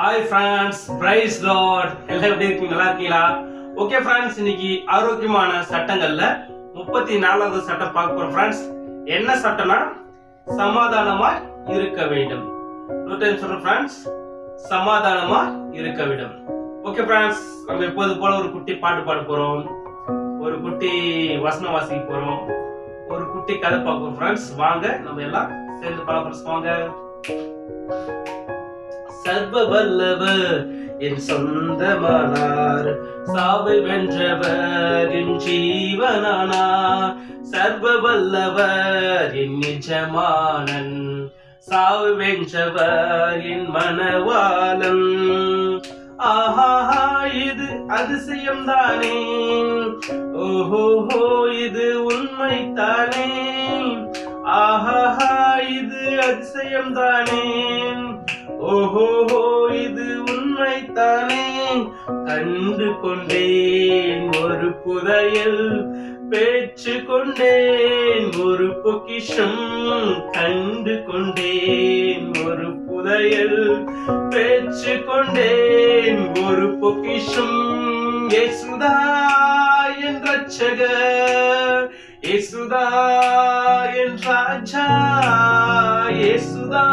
Hi friends, price Lord. எல்லாம் எப்படி இருக்கீங்க? நல்லா இருக்கீங்களா? ஓகே ஃப்ரெண்ட்ஸ், இன்னைக்கு ஆரோக்கியமான சட்டங்கள்ல 34வது சட்டம் பார்க்க போறோம் ஃப்ரெண்ட்ஸ். என்ன சட்டம்னா சமாதானமா இருக்க வேண்டும். இன்னொரு டைம் சொல்றேன் ஃப்ரெண்ட்ஸ், சமாதானமா இருக்க வேண்டும். ஓகே ஃப்ரெண்ட்ஸ், நம்ம எப்போது போல ஒரு குட்டி பாட்டு பாட போறோம், ஒரு குட்டி வசனம் வாசிக்க போறோம், ஒரு குட்டி கதை பார்க்க போறோம் ஃப்ரெண்ட்ஸ். வாங்க நம்ம எல்லாம் சேர்ந்து பார்க்கலாம். வாங்க. சர்வ வல்லவர் என் சொந்தமானார், சாவை வென்றவர் என் ஜீவனானார். சர்வ வல்லவர் என் நிஜமானன், சாவை வென்றவர் என் மனவாளன். ஆஹா, இது அதிசயம் தானே, ஓஹோ இது உண்மை தானே. ஆஹா, இது அதிசயம் தானே, ஓஹோ இது உண்மை தானே. கண்டு கொண்டேன் ஒரு புதையல், பேச்சு கொண்டேன் ஒரு பொக்கிஷம். கண்டு கொண்டேன் ஒரு புதையல், பேச்சு கொண்டேன் ஒரு பொக்கிஷம். இயேசுதா என் ரட்சகர், இயேசுதா என் ராஜா, இயேசுதா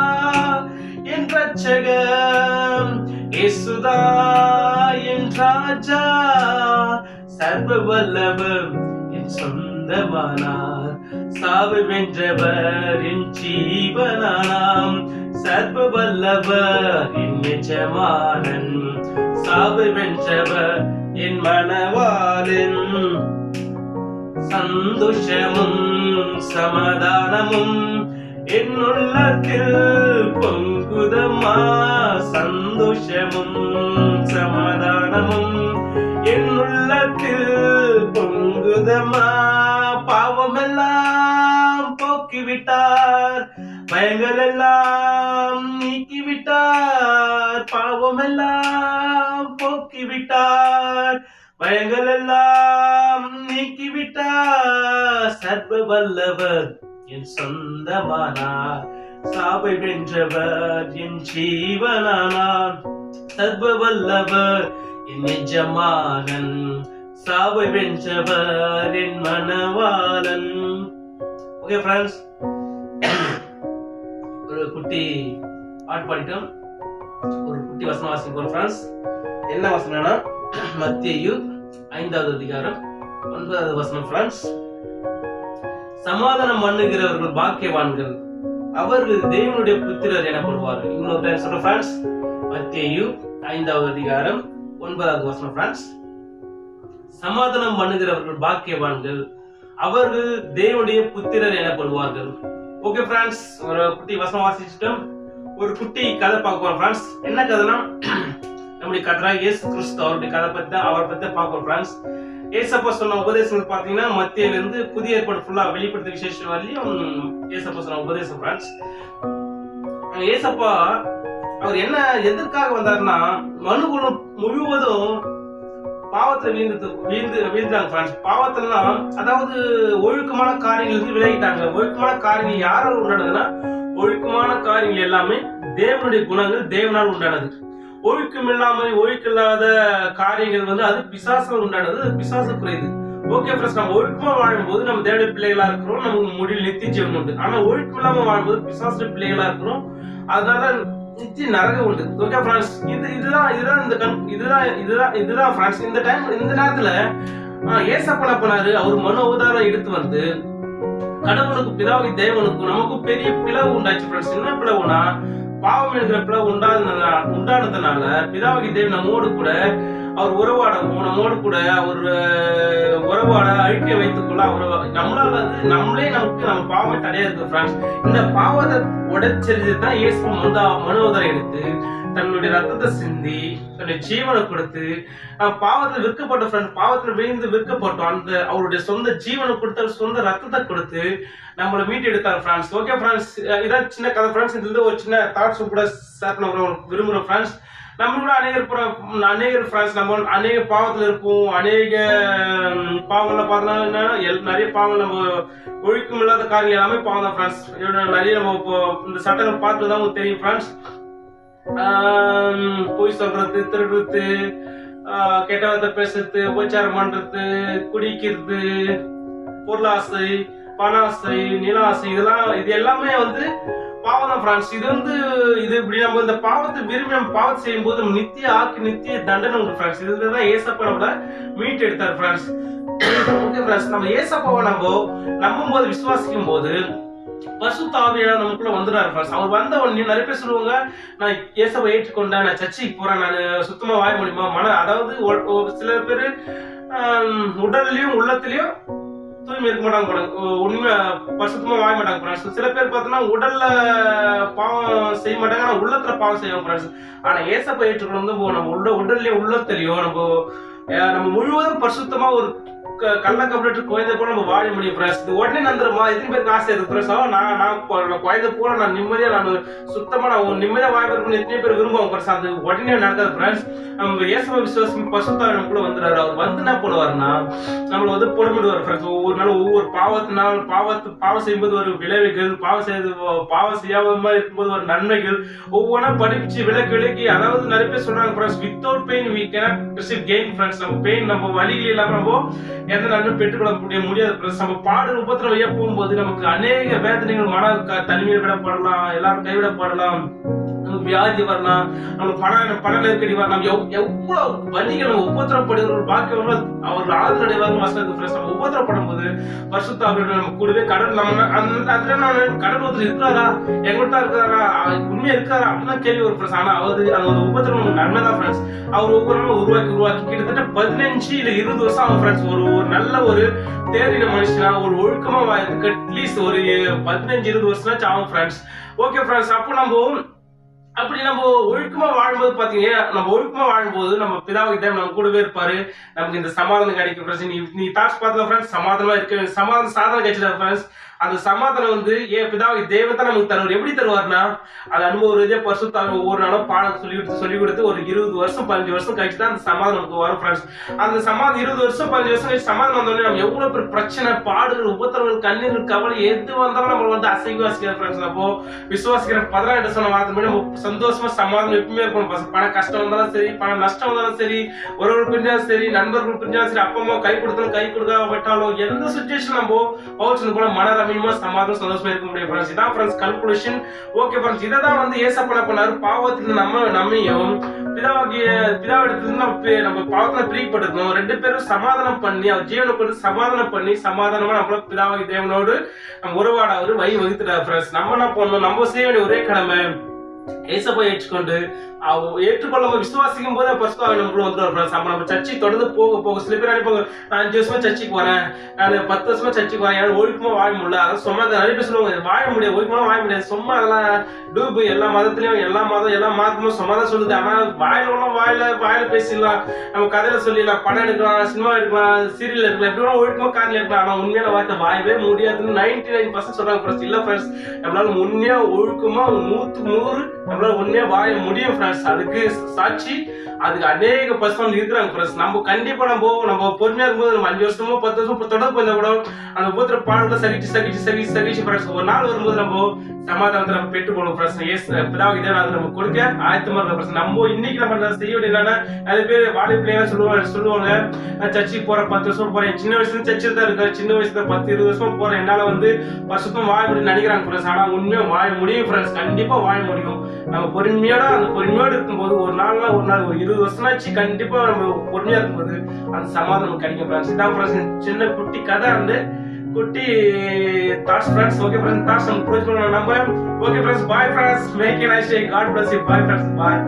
என் ரட்சகர், இயேசுதா என் ராஜா. சர்வ வல்லவர் என் சொந்தமானார், சாவை வென்றவர் என் ஜீவனானாம். சர்வ வல்லவர் என் எஜமானன், சாவை வென்றவர் என் மனவாளன். சந்தோஷமும் சமாதானமும் என் உள்ளத்தில் பொங்குதம்மா. சந்தோஷமும் சமாதானமும் என் உள்ளத்தில் பொங்குதம்மா. பாவமெல்லாம் போக்கிவிட்டார், பயங்கள் எல்லாம் நீக்கிவிட்டார். பாவமெல்லாம் போக்கிவிட்டார், பயங்கள் எல்லாம் நீக்கிவிட்டார். சர்வ வல்லவர் என் சொந்தமானார், சாவை வென்றவர் என் ஜீவனானார். சர்வ வல்லவர் என் எஜமானன், சாவை வென்றவர் என் மனவாளன். ஓகே ஃப்ரெண்ட்ஸ், ஒரு குட்டி பாட்டு பாடிட்டோம், ஒரு குட்டி வசனம் வாசிப்போம் ஃப்ரெண்ட்ஸ். என்ன வசனம்னா மத்தேயு 5வது அதிகாரம் 9வது வசனம் ஃப்ரெண்ட்ஸ். சமாதானம் பண்ணுகிறவர்கள் பாக்கியவான்கள், அவர்கள் தேவனுடைய புத்திரர் எனப்படுவார்கள். இன்னொரு டைம் சொல்றேன் ஃப்ரெண்ட்ஸ், மத்தேயு 5வது அதிகாரம் 9வது வசனம் ஃப்ரெண்ட்ஸ். சமாதானம் பண்ணுகிறவர்கள் பாக்கியவான்கள், அவர்கள் தேவனுடைய புத்திரர் எனப்படுவார்கள். ஓகே ஃப்ரெண்ட்ஸ், ஒரு குட்டி வசனம் வாசிச்சிட்டோம், ஒரு குட்டி கதை பார்க்க போறோம் ஃப்ரெண்ட்ஸ். என்ன கதைனா நம்முடைய கர்த்தராகிய இயேசு கிறிஸ்து அவருடைய கதை பத்தி தான், அவரை பத்தி பார்க்க ஃப்ரெண்ட்ஸ். ஏசப்பா சொன்ன உபதேசம் பாத்தீங்கன்னா மத்தியில இருந்து புதிய ஏற்பாடு ஃபுல்லா வெளிப்படுத்த விசேஷம் வரலையும் ஏசப்பா சொன்ன உபதேசம் ஃப்ரெண்ட்ஸ். ஏசப்பா அவர் என்ன எதற்காக வந்தாருன்னா, மனுகுலம் முழுவதும் பாவத்தை வீழ்ந்தாங்க ஃப்ரெண்ட்ஸ். பாவத்திலாம் அதாவது ஒழுக்கமான காரியங்கள் இருந்து விலகிட்டாங்க. ஒழுக்கமான காரியங்கள் யாரால் உண்டானதுன்னா, ஒழுக்கமான காரியங்கள் எல்லாமே தேவனுடைய குணங்கள், தேவனால் உண்டானது. ஒழுக்கம் இல்லாமல் ஒழுக்கம் இல்லாத காரியங்கள் அது பிசாசால் உண்டானது, பிசாசுக்குரியது. ஓகே ஃப்ரெண்ட்ஸ், நம்ம ஒழுக்கமா வாழும்போது நம்ம தேவனுடைய பிள்ளைகளா இருக்கிறோம், நமக்கு முடிவில் நித்திய ஜீவன் உண்டு. ஆனா ஒழுக்கம் இல்லாம வாழும்போது பிசாசுடைய பிள்ளைகளா இருக்கிறோம், அதனால நித்திய நரகம் உண்டு. ஓகே ஃப்ரெண்ட்ஸ், இதுதான் ஃப்ரெண்ட்ஸ். இந்த டைம், இந்த நேரத்துல ஏசப்பா என்ன பண்ணாரு, அவர் மனு அவதாரம் எடுத்து வந்து கடவுளுக்கு, பிதாவுக்கு, தேவனுக்கும் நமக்கும் பெரிய பிளவு உண்டாச்சு ஃப்ரெண்ட்ஸ். என்ன பிளவுனா, பாவம் என்கிற பிளவு உண்டானதுனால பிதாவாகிய தேவன் நம்மோடு கூட அவர் உறவாடவும், நம்மோடு கூட அவர் உறவாட அழிக்க வைத்துக் கொள்ள அவர் நம்மளால நமக்கு நம்ம பாவம் தடையா இருக்கு ஃப்ரெண்ட்ஸ். இந்த பாவத்தை உடைச்சது தான் இயேசு மனுவதாரம் எடுத்து தன்னுடைய ரத்தத்தை சிந்தி தன்னுடைய ஜீவனை கொடுத்து பாவத்தில் விற்கப்பட்ட ஃப்ரெண்ட், பாவத்தில் விழுந்து விற்கப்பட்டோம், அந்த அவருடைய சொந்த ஜீவனை கொடுத்து சொந்த ரத்தத்தை கொடுத்து நம்மளை மீட்டு எடுத்தார் ஃப்ரெண்ட்ஸ். ஓகே ஃப்ரெண்ட்ஸ், இதான் சின்ன கதை ஃப்ரெண்ட்ஸ். இதுல ஒரு சின்ன தாட்ஸ் கூட ஷேர் பண்ண விரும்புறோம் ஃப்ரெண்ட்ஸ். நம்ம கூட அநேகர் ஃப்ரெண்ட்ஸ், நம்ம அநேக பாவத்தில் இருப்போம். அநேக பாவங்களை பார்த்தோம்னா நிறைய பாவங்கள் நம்ம ஒழுக்கம் இல்லாத காரியங்கள் எல்லாமே பாவம் தான் ஃப்ரெண்ட்ஸ். நிறைய நம்ம இப்போ இந்த சட்டங்கள் பார்த்து தான் உங்களுக்கு தெரியும் ஃப்ரெண்ட்ஸ். பொய் சொல்றது, திருடுறது, கெட்ட வார்த்தை பேசுறது, உபச்சாரம் பண்றது, குடிக்கிறது, பொருளாசை, பணாசை, நிலாசை, இது எல்லாமே வந்து பாவம் தான் ஃப்ரெண்ட்ஸ். இது இப்படி நம்ம இந்த பாவத்தை விரும்பி நம்ம பாவத்தை செய்யும் போது நம்ம நித்திய தண்டனை உண்டு ஃப்ரெண்ட்ஸ். இதுதான் ஏசப்பா நம்மள மீட் எடுத்தார் ஃப்ரெண்ட்ஸ். ஓகே ஃப்ரெண்ட்ஸ், நம்ம ஏசப்பாவை நம்ம நம்பும் போது, விசுவாசிக்கும் போது பரிசுத்த ஆவியானவர் நமக்குள்ள வந்துடுறாரு ஃப்ரெண்ட்ஸ். அவர் வந்த உடனே நிறைய பேர் சொல்லுவாங்க, நான் ஏசப்பை ஏற்றுக்கொண்டேன், நான் சர்ச்சைக்கு போறேன், நான் சுத்தமா வாழ முடியுமா, அதாவது சில பேர் உடல்லையும் உள்ளத்திலையும் தூய்மை இருக்க மாட்டாங்க, உண்மை பரிசுத்தமா வாழ மாட்டாங்க ஃப்ரெண்ட்ஸ். சில பேர் பார்த்தோன்னா உடல்ல பாவம் செய்ய மாட்டாங்க, ஆனா உள்ளத்துல பாவம் செய்வாங்க ஃப்ரெண்ட்ஸ். ஆனா ஏசப்பை ஏற்றுக்கொண்டு நம்ம உடல்லையும் உள்ளத்திலையும் நம்ம முழுவதும் பரிசுத்தமா ஒரு கள்ள கம்ப்யூட்டர் குழந்தை போல நம்ம வாழ முடியும் ஃப்ரெண்ட்ஸ். இது உடனே நந்துருமா, எத்தனை பேருக்கு ஆசை இருக்கு ஃப்ரெண்ட்ஸ். நான் குழந்தை போல நான் நிம்மதியா, நான் சுத்தமா நான் நிம்மதியா வாழ்க்கை எத்தனை பேர் விரும்புவாங்க ஃப்ரெண்ட்ஸ். அது உடனே நடக்காது ஃப்ரெண்ட்ஸ். நம்ம ஏசப்பா விசுவாசம் பரிசுத்த ஆவி நமக்குள்ள வந்துடுறாரு. அவர் வந்து என்ன பண்ணுவாருன்னா நம்மள வந்து புடமிடுவார் ஃப்ரெண்ட்ஸ். ஒவ்வொரு நாளும் ஒவ்வொரு பாவம் செய்யும்போது ஒரு விளைவுகள், பாவம் செய்யாம இருக்கும்போது ஒரு நன்மைகள் ஒவ்வொன்றா படிச்சு விலக்கி, அதாவது நிறைய பேர் சொல்றாங்க friends, without pain we cannot receive gain friends. நம்ம பெயின், நம்ம வலிகள் இல்லாம நம்ம எந்த நன்மை பெற்றுக்கொள்ள முடியாது ஃப்ரெண்ட்ஸ். நம்ம பாடு உபத்திரம் வழியா போகும்போது நமக்கு அநேக வேதனைகள், மன தனிமையில் விடப்படலாம், எல்லாரும் கைவிடப்படலாம், நமக்கு வியாதி வரலாம், நம்ம பண நெருக்கடி வரலாம், எவ்வளவு வலிகள் நம்ம உபத்திரப்படுகிற ஒரு பாக்கியம் அவர்கள் ஆதரவு வசதி ஃப்ரெண்ட்ஸ். நம்ம உபத்திரப்படும் போது பரிசுத்த ஆவியானவர் நம்ம கூடவே கடல் ஒருத்தர் இருக்கிறாரா, எங்கள்கிட்ட இருக்கிறாரா, உண்மையா இருக்கிறாரா அப்படின்னா கேள்வி ஒரு ஃப்ரெண்ட்ஸ். ஆனா அது ஒரு உபத்திரம் நன்மைதான் ஃப்ரெண்ட்ஸ். அவர் ஒவ்வொரு நாளும் உருவாக்கி கிட்டத்தட்ட 15 இல்ல 20 வருஷம் ஆகும் ஃப்ரெண்ட்ஸ். ஒரு நல்ல ஒரு தேறின மனுஷனா, ஒரு ஒழுக்கமா வாழ்றதுக்கு அட்லீஸ்ட் ஒரு 15-20 வருஷம் ஆகும் ஃப்ரெண்ட்ஸ். ஓகே ஃப்ரெண்ட்ஸ், அப்படி நம்ம ஒழுக்கமா வாழும்போது பாத்தீங்கன்னா, நம்ம ஒழுக்கமா வாழும்போது நம்ம பிதாவுக்கு நம்ம கூடவே இருப்பாரு, நமக்கு இந்த சமாதானம் கிடைக்கும் ஃப்ரெண்ட்ஸ். நீ தாட்ஸ் பார்த்தா ஃப்ரெண்ட்ஸ், சமாதானமா இருக்க, சாதனம் கிடைச்சதா ஃப்ரெண்ட்ஸ். அந்த சமாதானம் வந்து பிதாவுக்கு தேவன் தான் நமக்கு தருவார். எப்படி தருவார்னா, அது அனுபவ ரீதியா பரிசுத்த ஆவி ஒவ்வொரு நாளும் பாடம் சொல்லி கொடுத்து ஒரு 20 வருஷம் 15 வருஷம் கழிச்சு தான் அந்த சமாதானம் நமக்கு வரும் ஃப்ரெண்ட்ஸ். அந்த 20 வருஷம் 15 வருஷம் கழிச்சு சமாதானம் வந்தோடனே நம்ம எவ்வளவு பெரிய பிரச்சனை, பாடுகள், உபத்திரங்கள், கண்ணீர், கவலை எது வந்தாலும் நம்ம வந்து அசைவாசிக்கிற ஃப்ரெண்ட்ஸ். நம்ம விசுவாசிக்கிற 16 சொன்ன வார்த்தை நம்ம சந்தோஷமா சமாதானம் எப்பவுமே இருக்கணும். பண கஷ்டம் வந்தாலும் சரி, பண நஷ்டம் வந்தாலும் சரி, ஒருவர் பிரிஞ்சாலும் சரி, நண்பர்கள் பிரிஞ்சாலும் சரி, அப்பா அம்மா கை கொடுத்தாலும் கை கொடுக்காம விட்டாலும், எந்த சுச்சுவேஷன் நம்ம பவுல் போல மன சமாதானம் சந்தோஷமா இருக்க முடியும் ஃப்ரெண்ட்ஸ். இதான் ஃப்ரெண்ட்ஸ் கன்க்ளூஷன். ஓகே ஃப்ரெண்ட்ஸ், இதை தான் வந்து ஏசப்பா பண்ணாரு. பாவத்திலிருந்து நம்மையும் பிதாவிடத்திலிருந்து நம்ம பாவத்துல பிரியப்பட்டிருக்கோம். 2 பேரும் சமாதானம் பண்ணி, அவர் ஜீவனை கொண்டு சமாதானம் பண்ணி, சமாதானமா நம்மள பிதாவாகி தேவனோடு நம்ம உறவாட அவரு வழி வகுத்துட்டார் ஃப்ரெண்ட்ஸ். நம்ம என்ன பண்ணணும், நம்ம செய்ய வேண்டிய ஒரே கடமை ஏசப்பா ஏற்றுக்கொண்டு ஏற்றுக்கொள்ளாம விசுவாசிக்கும் போது பரிசுத்த ஆவி நமக்குள்ள வந்துடுவார் ஃப்ரெண்ட்ஸ். நம்ம சர்ச்சை தொடர்ந்து போக சில பேர் நினைப்பாங்க, நான் 5 வருஷமா சர்ச்சைக்கு வரேன், நான் 10 வருஷமா சர்ச்சைக்கு வரேன், யாரும் ஒழுக்கமா வாழ முடியல. அதான் சும்மா நிறைய பேர் சொல்லுவாங்க, வாழ முடியாது, ஒழுக்கமா வாழ முடியாது, சும்மா அதெல்லாம் டூபு, எல்லா மதத்திலயும் எல்லா மாதமும் சும்மா தான் சொல்லுது. ஆனா வாயில பேசிடலாம், நம்ம கதையில சொல்லிடலாம், படம் எடுக்கலாம், சினிமா எடுக்கலாம், சீரியல் எடுக்கலாம், எப்படி ஒழுக்கமா காரில் எடுக்கலாம். ஆனா உண்மையான வார்த்தை வாயவே முடியாதுன்னு 99% சொல்றாங்க ஃப்ரெண்ட்ஸ். இல்ல ஃப்ரெண்ட்ஸ், நம்மளால உண்மையா ஒழுக்கமா 100க்கு 100 நம்மளால உண்மையா வாழ முடியும் ஃப்ரெண்ட்ஸ். அதுக்கு சாட்சி அதுக்கு அநேக பர்சனல் இருக்கிறாங்க ஃப்ரெண்ட்ஸ். நம்ம கண்டிப்பா நம்ம பொறுமையா இருக்கும்போது நம்ம 5 வருஷமோ 10 வருஷமோ தொடர்ந்து போயிருந்தா கூட அந்த உபத்திர பாடங்களை சகிச்சு ஃப்ரெண்ட்ஸ் ஒரு நாள் வரும்போது நம்ம சமாதானத்தை நம்ம பெற்றுக்கொள்ளும் ஃப்ரெண்ட்ஸ். பிதாவுக்கு இதை நம்ம கொடுக்க ஆயத்தமா இருக்க ஃப்ரெண்ட்ஸ். நம்ம இன்னைக்கு நம்ம செய்ய வேண்டிய என்னன்னா, நிறைய பேர் வாழை பிள்ளைங்க சொல்லுவாங்க, நான் சர்ச்சைக்கு போறேன், 10 வருஷம் போறேன், சின்ன வயசுல சர்ச்சில் தான் இருக்கேன், சின்ன வயசுல 10-20 வருஷம் போறேன், என்னால வந்து பரிசுத்தமா வாழ முடியும் நினைக்கிறாங்க ஃப்ரெண்ட்ஸ். ஆனா உண்மையா வாழ முடியும் ஃப்ரெண்ட்ஸ், கண்டிப்பா வாழ முடியும். நம்ம பொறுமையோடு இருக்கும்போது ஒரு 20 வருஷமாச்சு கண்டிப்பா நம்ம பொறுமையா இருக்கும்போது அந்த சமாதானம் கிடைக்கும் ஃப்ரெண்ட்ஸ். இதான் ஃப்ரெண்ட்ஸ் சின்ன குட்டி கதை குட்டி thoughts friends. Okay friends, thoughts நம்ம புரிஞ்சுக்கணும் நம்புறேன். Okay friends, bye friends, make a nice day, God bless you, bye friends, bye.